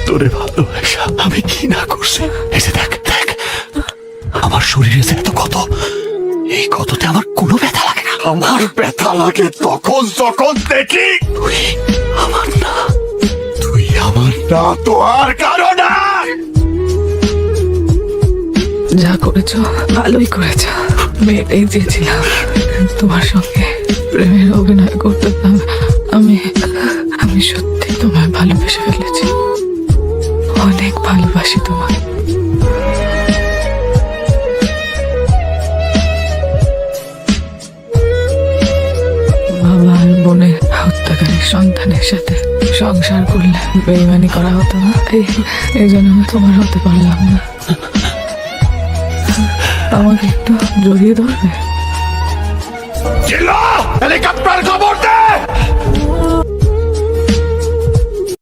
তোরে ভালোবাসা আমি কি না করছি। এই যে দেখ দেখ, আমার শরীরে যে এত ক্ষত, এই ক্ষততে আমার কোনো ব্যথা লাগে না। আমার ব্যথা লাগে তখন যখন দেখি তুই আমার না, তুই আমার না, তো আর কারো না। যা করেছ ভালোই করেছ। মেয়েটাই চেয়েছিলাম তোমার সঙ্গে প্রেমের অভিনয় করতে। আমি আমি সত্যি তোমায় ভালোবেসে ফেলেছি, অনেক ভালোবাসি তোমায়। বাবা আর বোনের হত্যাকারী সন্তানের সাথে সংসার করলে বেইমানি করা হতো না, এই জন্য আমি তোমার হতে পারলাম না। আমাকে একটু জড়িয়ে ধরবে? হেলিকপ্টার খবর দে।